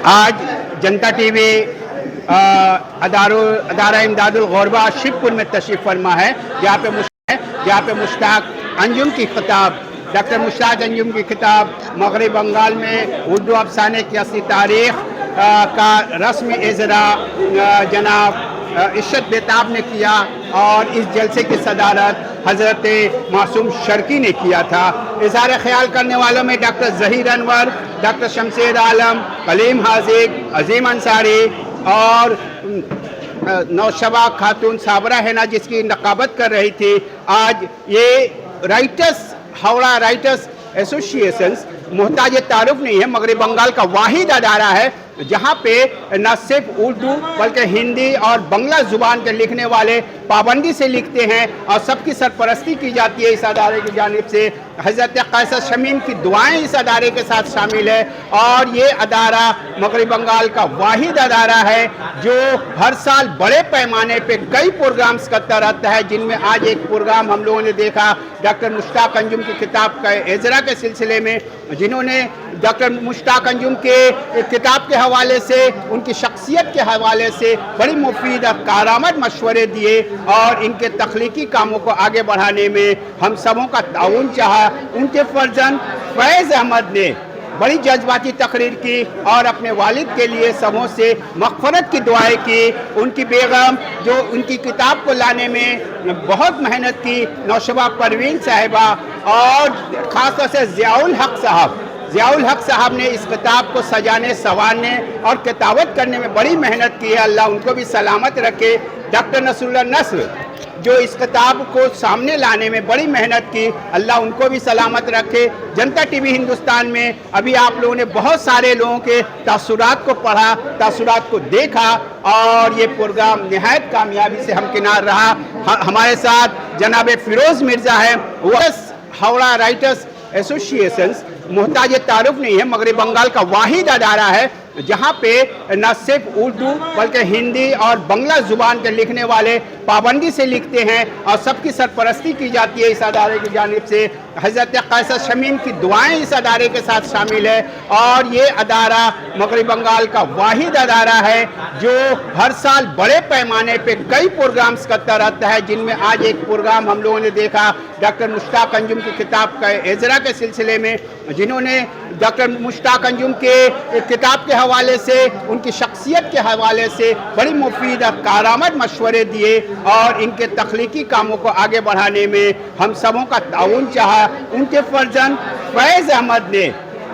आज जनता टीवी अदारा इमदादुल गुरबा शिवपुर में तशरीफ़ फरमा है, जहाँ पे मुश्ताक अंजुम की किताब, डॉक्टर मुश्ताक अंजुम की किताब मगरबी बंगाल में उर्दू अफसाने की असली तारीख़ का रस्म इजरा जनाब इशरत बेताब ने किया और इस जलसे की सदारत हज़रत मासूम शर्की ने किया था। इज़हार ख्याल करने वालों में डॉक्टर ज़हीर अनवर, डॉक्टर शमशेर आलम, कलीम हाजिक, अजीम अंसारी और नौशबा खातून साबरा हैना जिसकी नकाबत कर रही थी। आज ये राइटर्स हावड़ा राइटर्स एसोसिएशन मोहताज तारुफ नहीं है, मगरबी बंगाल का वाहिद अदारा है जहाँ पे न सिर्फ उर्दू बल्कि हिंदी और बंगला ज़ुबान के लिखने वाले पाबंदी से लिखते हैं और सबकी सरपरस्ती की जाती है। इस अदारे की जानिब से हज़रत कैसर शमीम की दुआएं इस अदारे के साथ शामिल है और ये अदारा मगरबी बंगाल का वाहिद अदारा है जो हर साल बड़े पैमाने पे कई प्रोग्राम्स करता रहता है, जिनमें आज एक प्रोग्राम हम लोगों ने देखा डॉक्टर मुश्ताक अंजुम की किताब का इजरा के सिलसिले में, जिन्होंने डॉक्टर मुश्ताक अंजुम के किताब के हवाले से, उनकी शख्सियत के हवाले से बड़ी मुफीद और कारआमद मशवरे दिए और इनके तख्लीकी कामों को आगे बढ़ाने में हम सबों का ताउन चाहा। उनके फर्जंद फैज़ अहमद ने बड़ी जज्बाती तकरीर की और अपने वालिद के लिए सबों से मग़फ़रत की दुआएं की। उनकी बेगम जो उनकी किताब को लाने में बहुत मेहनत की, नौशबा परवीन साहिबा और ख़ास तौर से ज़ियाउल हक साहब ने इस किताब को सजाने, संवारने और किताबत करने में बड़ी मेहनत की है। अल्लाह उनको भी सलामत रखे। डॉक्टर नसरुल्लाह नस्र जो इस किताब को सामने लाने में बड़ी मेहनत की, अल्लाह उनको भी सलामत रखे। जनता टीवी हिंदुस्तान में अभी आप लोगों ने बहुत सारे लोगों के तासुरात को पढ़ा, तासुरात को देखा और ये प्रोग्राम निहायत कामयाबी से हमकिनार रहा। हमारे साथ जनाब फिरोज़ मिर्ज़ा है, वो हावड़ा राइटर्स एसोसिएशन मोहताज तारुफ नहीं है, मगरबी बंगाल का वाहिद अदारा है जहाँ पे न सिर्फ उर्दू बल्कि हिंदी और बंगला ज़ुबान के लिखने वाले पाबंदी से लिखते हैं और सबकी सरपरस्ती की जाती है। इस अदारे की जानिब से हज़रत कैसर शमीम की दुआएं इस अदारे के साथ शामिल है और ये अदारा मगरबी बंगाल का वाहिद अदारा है जो हर साल बड़े पैमाने पे कई प्रोग्राम्स करता रहता है, जिनमें आज एक प्रोग्राम हम लोगों ने देखा डॉक्टर मुश्ताक अंजुम की किताब का इजरा के सिलसिले में, जिन्होंने डॉक्टर मुश्ताक अंजुम के किताब के हवाले से, उनकी शख्सियत के हवाले से बड़ी मुफीद और कारआमद मशवरे दिए और इनके तख्लीकी कामों को आगे बढ़ाने में हम सबों का ताउन चाहा। उनके फर्जंद फैज़ अहमद ने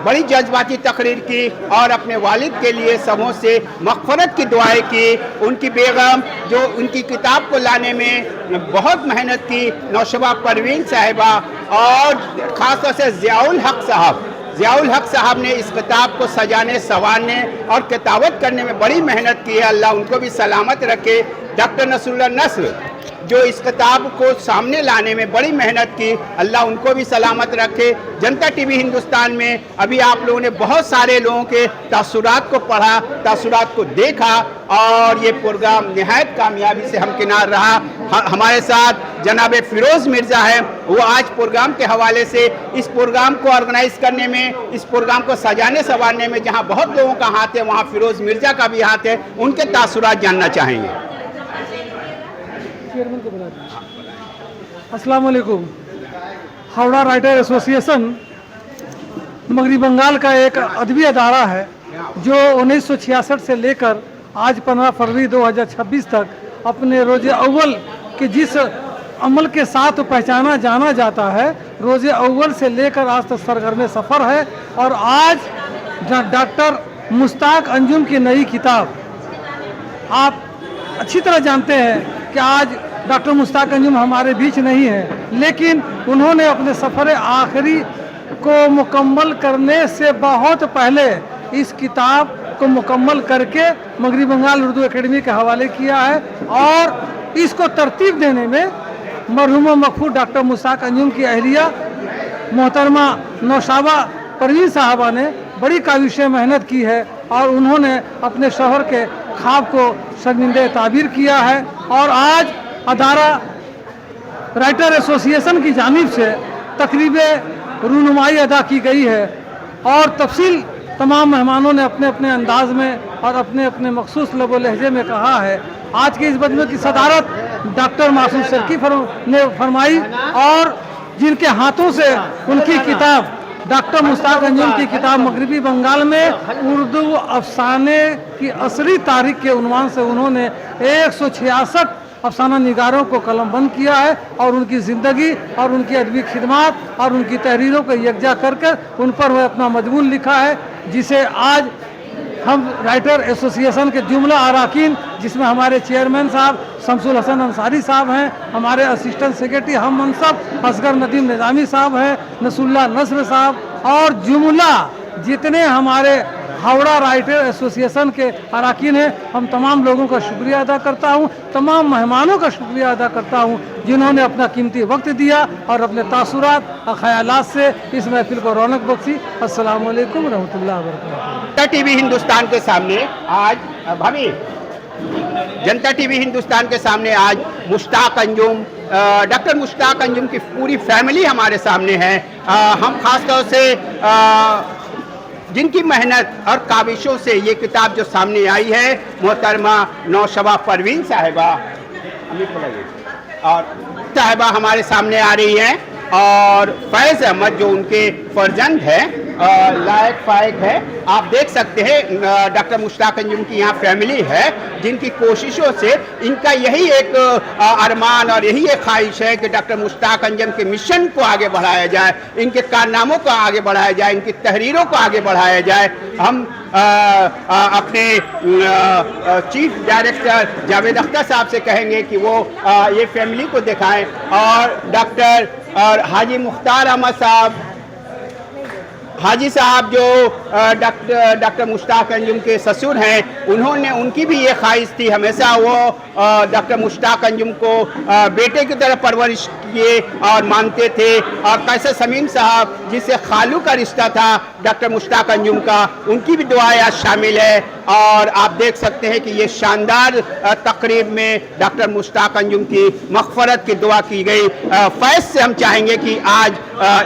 बड़ी जज्बाती तकरीर की और अपने वालिद के लिए सबों से मग़फ़रत की दुआएं की। उनकी बेगम जो उनकी किताब को लाने में बहुत मेहनत की, नौशबा परवीन साहिबा और ख़ास तौर से ज़ियाउल हक साहब ने इस किताब को सजाने, संवारने और किताबत करने में बड़ी मेहनत की है। अल्लाह उनको भी सलामत रखे। डॉक्टर नसरुल्लाह नस्र जो इस किताब को सामने लाने में बड़ी मेहनत की, अल्लाह उनको भी सलामत रखे। जनता टीवी हिंदुस्तान में अभी आप लोगों ने बहुत सारे लोगों के तासुरात को पढ़ा, तासुरात को देखा और ये प्रोग्राम निहायत कामयाबी से हमकिनार रहा। हमारे साथ जनाब फिरोज़ मिर्ज़ा है, वो आज प्रोग्राम के हवाले से इस प्रोग्राम को ऑर्गेनाइज़ करने में, इस प्रोग्राम को सजाने संवारने में जहाँ बहुत लोगों का हाथ है वहाँ फिरोज़ मिर्ज़ा का भी हाथ है, उनके तासुरात जानना चाहेंगे। अस्सलाम वालेकुम। हावड़ा राइटर एसोसिएशन मगरबी बंगाल का एक अदबी अदारा है जो 1966 से लेकर आज 15 फरवरी 2026 तक अपने रोज़े अव्वल के जिस अमल के साथ पहचाना जाना जाता है, रोज़े अव्वल से लेकर आज तक सरगर्म सफ़र है। और आज डॉक्टर मुश्ताक अंजुम की नई किताब, आप अच्छी तरह जानते हैं कि आज डॉक्टर मुश्ताक अंजुम हमारे बीच नहीं है, लेकिन उन्होंने अपने सफ़र आखिरी को मुकम्मल करने से बहुत पहले इस किताब को मुकम्मल करके मगरबी बंगाल उर्दू एकेडमी के हवाले किया है और इसको तरतीब देने में मरहूमा मक़फूर डॉक्टर मुश्ताक अंजुम की अहलिया मोहतरमा नौशबा परवीन साहबा ने बड़ी काविश मेहनत की है और उन्होंने अपने शौहर के ख्वाब को शर्मिंदे ताबीर किया है। और आज अदारा राइटर एसोसिएशन की जानिब से तकरीब रूनुमाई अदा की गई है और तफसील तमाम मेहमानों ने अपने अपने अंदाज में और अपने अपने मखसूस लब व लहजे में कहा है। आज के इस मजमे की सदारत डॉक्टर मासूम शर्की ने फरमाई और जिनके हाथों से उनकी किताब डॉक्टर मुश्ताक अंजुम की किताब मगरबी बंगाल में उर्दू अफसाने की असली तारीख के उन्वान से उन्होंने 166 अफसाना निगारों को कलमबंद किया है और उनकी ज़िंदगी और उनकी अदबी खिदमात और उनकी तहरीरों को यकजा कर उन पर वह अपना मजमून लिखा है, जिसे आज हम राइटर एसोसिएशन के जुमला अरकान, जिसमें हमारे चेयरमैन साहब शमसुल हसन अंसारी साहब हैं, हमारे असिस्टेंट सेक्रेटरी हम मनसब असगर नदीम निज़ामी साहब हैं, नसरुल्लाह नस्र साहब और जुमला जितने हमारे हावड़ा राइटर एसोसिएशन के अरकान हैं, हम तमाम लोगों का शुक्रिया अदा करता हूँ, तमाम मेहमानों का शुक्रिया अदा करता हूँ जिन्होंने अपना कीमती वक्त दिया और अपने तासुरात और ख़यालात से इस महफिल को रौनक बख्शी। अस्सलाम वालेकुम रहमतुल्लाहि व बरकातहू। जनता टीवी हिंदुस्तान के सामने आज भाभी जनता टीवी हिंदुस्तान के सामने आज मुश्ताक अंजुम डॉक्टर मुश्ताक अंजुम की पूरी फैमिली हमारे सामने है। हम खास तौर से जिनकी मेहनत और काविशों से ये किताब जो सामने आई है, मोहतरमा नौशबा परवीन साहिबा और साहिबा हमारे सामने आ रही हैं और फैज़ अहमद जो उनके फर्जंद है लायक फायक है। आप देख सकते हैं डॉक्टर मुश्ताक अंजुम की यहाँ फैमिली है जिनकी कोशिशों से इनका यही एक अरमान और यही एक ख्वाहिश है कि डॉक्टर मुश्ताक अंजुम के मिशन को आगे बढ़ाया जाए, इनके कारनामों को आगे बढ़ाया जाए, इनकी तहरीरों को आगे बढ़ाया जाए। हम अपने चीफ डायरेक्टर जावेद अख्तर साहब से कहेंगे कि वो ये फैमिली को दिखाएं और डॉक्टर और हाजी मुख्तार अहमद साहब हाजी साहब जो डॉक्टर मुश्ताक अंजुम के ससुर हैं, उन्होंने उनकी भी ये ख्वाहिश थी, हमेशा वो डॉक्टर मुश्ताक अंजुम को बेटे की तरह परवरिश किए और मानते थे। और कैसर शमीम साहब जिससे खालू का रिश्ता था डॉक्टर मुश्ताक अंजुम का, उनकी भी दुआएं आज शामिल है। और आप देख सकते हैं कि ये शानदार तकरीब में डॉक्टर मुश्ताक अंजुम की मग़फ़रत की दुआ की गई। फैज़ से हम चाहेंगे कि आज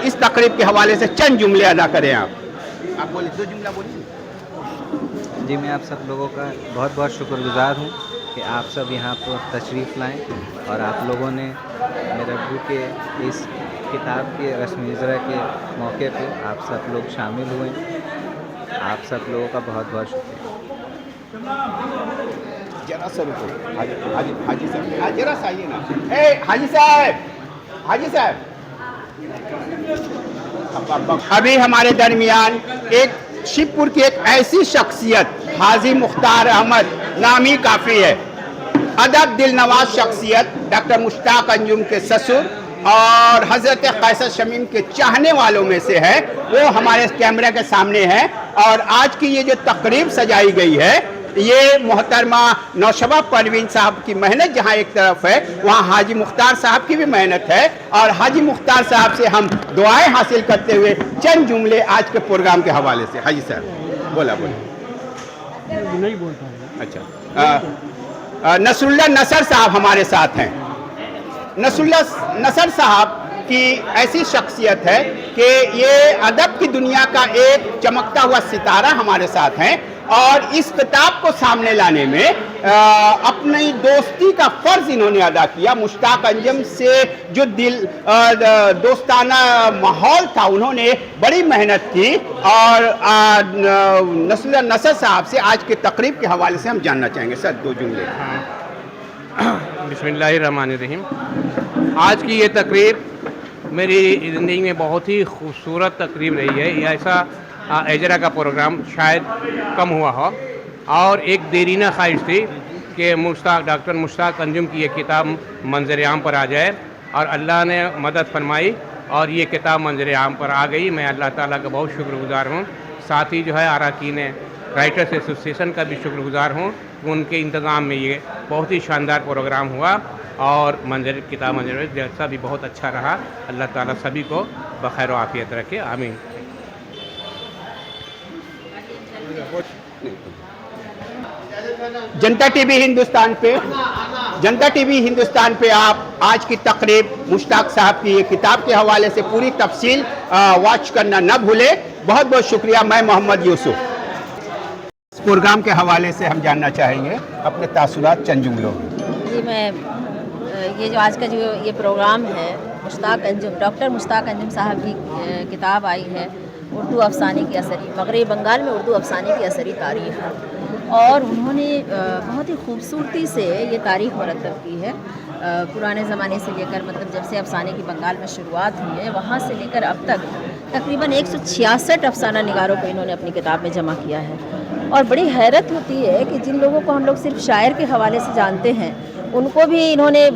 इस तकरीब के हवाले से चंद जुमले अदा करें। आप बोलिए, 2 जुमला बोलिए। जी, मैं आप सब लोगों का बहुत बहुत शुक्रगुज़ार हूँ कि आप सब यहाँ पर तशरीफ़ लाएँ और आप लोगों ने मेरे अब्बू के इस किताब के रस्म इजरा के मौके पे आप सब लोग शामिल हुए। आप सब लोगों का बहुत बहुत शुक्रिया। जरा सा रुको, हाजी साहब जरा सा आइए ना। हाजी साहब अभी हमारे दरमियान एक शिवपुर की एक ऐसी शख्सियत हाजी मुख्तार अहमद नामी काफ़ी है, अदब दिल नवाज शख्सियत डॉक्टर मुश्ताक अंजुम के ससुर और हज़रत कैसर शमीम के चाहने वालों में से है। वो हमारे कैमरे के सामने है और आज की ये जो तकरीब सजाई गई है, ये मोहतरमा नौशबा परवीन साहब की मेहनत जहाँ एक तरफ है, वहाँ हाजी मुख्तार साहब की भी मेहनत है। और हाजी मुख्तार साहब से हम दुआएं हासिल करते हुए चंद जुमले आज के प्रोग्राम के हवाले से। हाजी साहब बोला नहीं बोलता। अच्छा, नसरुल्लाह नसर साहब हमारे साथ हैं। नसरुल्लाह नसर साहब की ऐसी शख्सियत है कि ये अदब की दुनिया का एक चमकता हुआ सितारा हमारे साथ हैं और इस किताब को सामने लाने में अपनी दोस्ती का फ़र्ज़ इन्होंने अदा किया। मुश्ताक अंजुम से जो दोस्ताना माहौल था, उन्होंने बड़ी मेहनत की। और नसरुल्लाह नसर साहब से आज के तकरीब के हवाले से हम जानना चाहेंगे सर 2 जुमले। बिस्मिल्लाहिर्रहमानिर्रहीम। आज की ये तकरीब मेरी ज़िंदगी में बहुत ही खूबसूरत तकरीब रही है। ये ऐसा एजरा का प्रोग्राम शायद कम हुआ हो और एक देरीना ख्वाहिश थी कि डॉक्टर मुश्ताक अंजुम की ये किताब मंजर आम पर आ जाए और अल्लाह ने मदद फरमाई और ये किताब मंजर आम पर आ गई। मैं अल्लाह ताला का बहुत शुक्रगुज़ार हूँ। साथ ही जो है अरकान राइटर्स एसोसिएशन का भी शुक्रगुज़ार हूँ, उनके इंतज़ाम में ये बहुत ही शानदार प्रोग्राम हुआ और किताब मंजर जैसा भी बहुत अच्छा रहा। अल्लाह ताला सभी को बखैर आफियत रखे, आमीन। जनता टीवी हिंदुस्तान पे आप आज की तकरीब मुश्ताक साहब की ये किताब के हवाले से पूरी तफसील वॉच करना न भूले। बहुत बहुत शुक्रिया। मैं मोहम्मद यूसुफ। इस प्रोग्राम के हवाले से हम जानना चाहेंगे अपने तासुरात चंद जुमलों में। जी, मैं ये जो आज का जो ये प्रोग्राम है, मुश्ताक अंजुम, डॉक्टर मुश्ताक अंजुम साहब की किताब आई है उर्दू अफसाने की असरी, मगरबी बंगाल में उर्दू अफसाने की असरी तारीख़ है, और उन्होंने बहुत ही खूबसूरती से ये तारीख़ मरतब की है। पुराने ज़माने से लेकर, मतलब जब से अफसाने की बंगाल में शुरुआत हुई है, वहाँ से लेकर अब तक तकरीबन 166 अफसाना निगारों को इन्होंने अपनी किताब में जमा किया है। और बड़ी हैरत होती है कि जिन लोगों को हम लोग सिर्फ शायर के हवाले से जानते हैं, उनको भी इन्होंने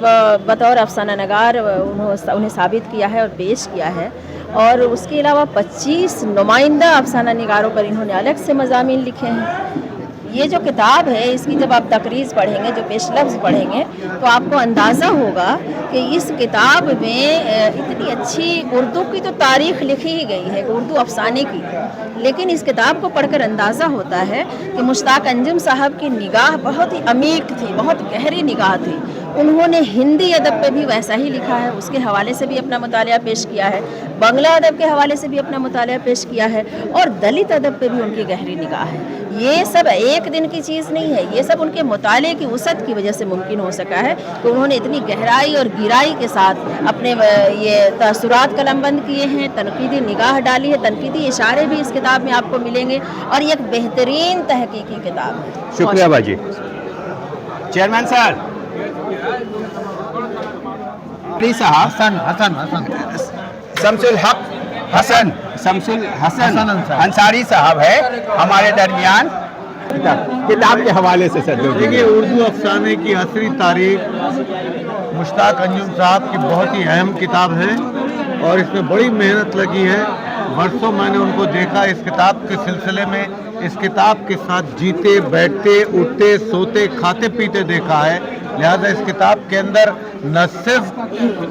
बतौर अफसाना नगार उन्हें साबित किया है और पेश किया है। और उसके अलावा 25 नुमाइंदा अफसाना निगारों पर इन्होंने अलग से मज़ामीन लिखे हैं। ये जो किताब है, इसकी जब आप तकरीज़ पढ़ेंगे, जो पेश लफ्ज़ पढ़ेंगे, तो आपको अंदाज़ा होगा कि इस किताब में इतनी अच्छी उर्दू की तो तारीख़ लिखी ही गई है, उर्दू अफसाने की, लेकिन इस किताब को पढ़कर अंदाज़ा होता है कि मुश्ताक अंजुम साहब की निगाह बहुत ही अमीक थी, बहुत गहरी निगाह थी। उन्होंने हिंदी अदब पे भी वैसा ही लिखा है, उसके हवाले से भी अपना मुतालिया पेश किया है, बांग्ला अदब के हवाले से भी अपना मुतालिया पेश किया है, और दलित अदब पे भी उनकी गहरी निगाह है। ये सब एक दिन की चीज़ नहीं है, ये सब उनके मुताले की वसअत की वजह से मुमकिन हो सका है कि उन्होंने इतनी गहराई और गिराई के साथ अपने ये तासुरात कलमबंद किए हैं, तनकीदी निगाह डाली है, तनकीदी इशारे भी इस किताब में आपको मिलेंगे, और ये एक बेहतरीन तहकीकी किताब है। शुक्रिया बाजी। चेयरमैन सर, प्लीज साहब। शमसुल हक हसन, शमसुल हसन अंसारी साहब है हमारे दरमियान। किताब के हवाले से सर देखिए, उर्दू अफसाने की असरी तारीख मुश्ताक अंजुम साहब की बहुत ही अहम किताब है, और इसमें बड़ी मेहनत लगी है। बरसों मैंने उनको देखा इस किताब के सिलसिले में, इस किताब के साथ जीते बैठते उठते सोते खाते पीते देखा है। लिहाजा इस किताब के अंदर न सिर्फ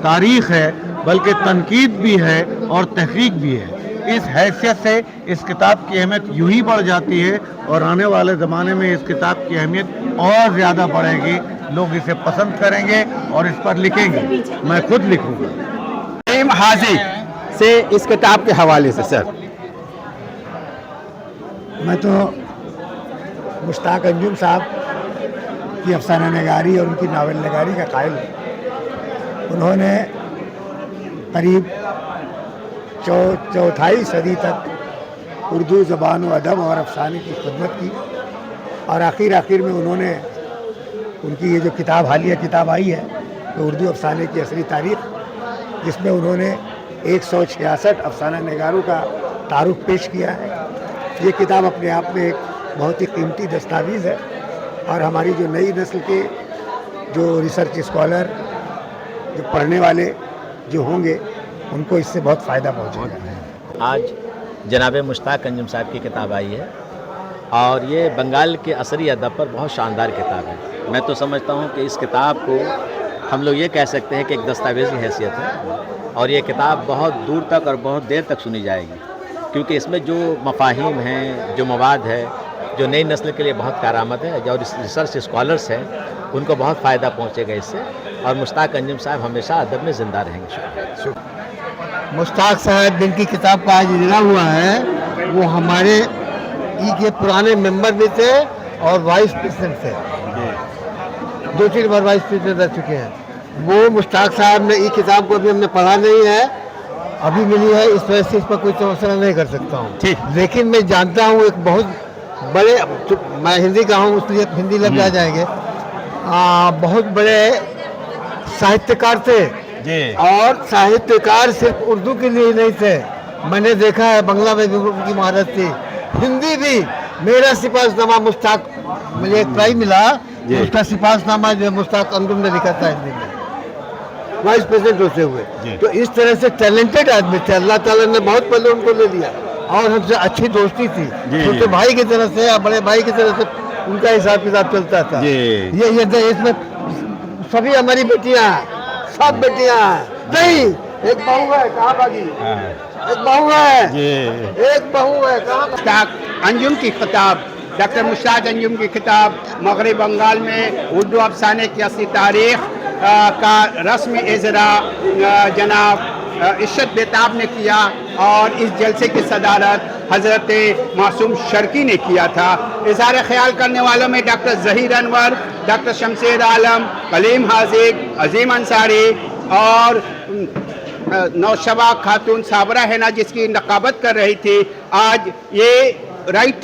तारीख़ है बल्कि तनकीद भी है और तहकीक भी है। इस हैसियत से इस किताब की अहमियत यूं ही बढ़ जाती है, और आने वाले ज़माने में इस किताब की अहमियत और ज़्यादा बढ़ेगी। लोग इसे पसंद करेंगे और इस पर लिखेंगे, मैं खुद लिखूँगा। हाजी से इस किताब के हवाले से सर। मैं तो मुश्ताक अंजुम साहब की अफसाना नगारी और उनकी नावल नगारी का कायल हूँ। उन्होंने करीब चौथाई सदी तक उर्दू ज़बान व अदब और अफसाने की खिदमत की, और आखिर में उन्होंने उनकी ये जो किताब हालिया किताब आई है, तो उर्दू अफसाने की असली तारीख़, जिसमें उन्होंने 166 अफसाना नगारों का तारुफ पेश किया है। ये किताब अपने आप में एक बहुत ही कीमती दस्तावेज़ है, और हमारी जो नई नस्ल के जो रिसर्च स्कॉलर, जो पढ़ने वाले जो होंगे, उनको इससे बहुत फ़ायदा पहुँचेगा। आज जनाब मुश्ताक अंजुम साहब की किताब आई है, और ये बंगाल के असरी अदब पर बहुत शानदार किताब है। मैं तो समझता हूँ कि इस किताब को हम लोग ये कह सकते हैं कि एक दस्तावेज़ की हैसियत है, और ये किताब बहुत दूर तक और बहुत देर तक सुनी जाएगी, क्योंकि इसमें जो मफाहिम हैं, जो मवाद है, जो नई नस्ल के लिए बहुत कारआमद है, जो रिसर्च स्कॉलर्स हैं, उनको बहुत फ़ायदा पहुँचेगा इससे, और मुश्ताक अंजुम साहब हमेशा अदब में ज़िंदा रहेंगे। मुश्ताक साहब जिनकी किताब का आज इजरा हुआ है, वो हमारे के पुराने मेंबर भी थे और वाइस प्रेसिडेंट थे, 2-3 बार वाइस प्रेसिडेंट रह चुके हैं। वो मुश्ताक साहब ने ये किताब को अभी हमने पढ़ा नहीं है, अभी मिली है, इस वजह से इस पर कोई तबसरा नहीं कर सकता हूँ। लेकिन मैं जानता हूँ एक बहुत बड़े, मैं हिंदी का हूँ इसलिए हिंदी लग जाएंगे, बहुत बड़े साहित्यकार थे जी। और साहित्यकार सिर्फ उर्दू के लिए नहीं थे, मैंने देखा है बांग्ला में भी उनकी महारत थी, हिंदी भी। मेरा सिपाहीनामा मुश्ताक, मुझे एक प्राइज मिला, उसका सिपाहीनामा जो मुश्ताक अंजुम ने लिखा था हिंदी में, वाइस प्रेसिडेंट होते हुए। तो इस तरह से टैलेंटेड आदमी थे, अल्लाह ताला ने बहुत पहले उनको ले लिया, और हमसे अच्छी दोस्ती थी, छोटे भाई की तरह से या बड़े भाई की तरह से उनका हिसाब किताब चलता था। ये इसमें सभी हमारी बेटियां, सब बेटियां नहीं, एक बहू है, कहाँ भागी? एक बहू है, एक बहू है, कहाँ? मुश्ताक अंजुम की किताब, डॉक्टर मुश्ताक अंजुम की किताब मगरबी बंगाल में उर्दू अफसाने की असली तारीख़ का रस्मी इजरा जनाब इश्रत बेताब ने किया, और इस जलसे की सदारत حضرت معصوم شرقی نے کیا تھا. اظہار خیال کرنے والوں میں ڈاکٹر ظہیر انور, ڈاکٹر شمشیر عالم, کلیم حاذق, عظیم انصاری اور نوشبہ خاتون صابرہ ہے نا جس کی نقابت کر رہی تھی. آج یہ رائٹ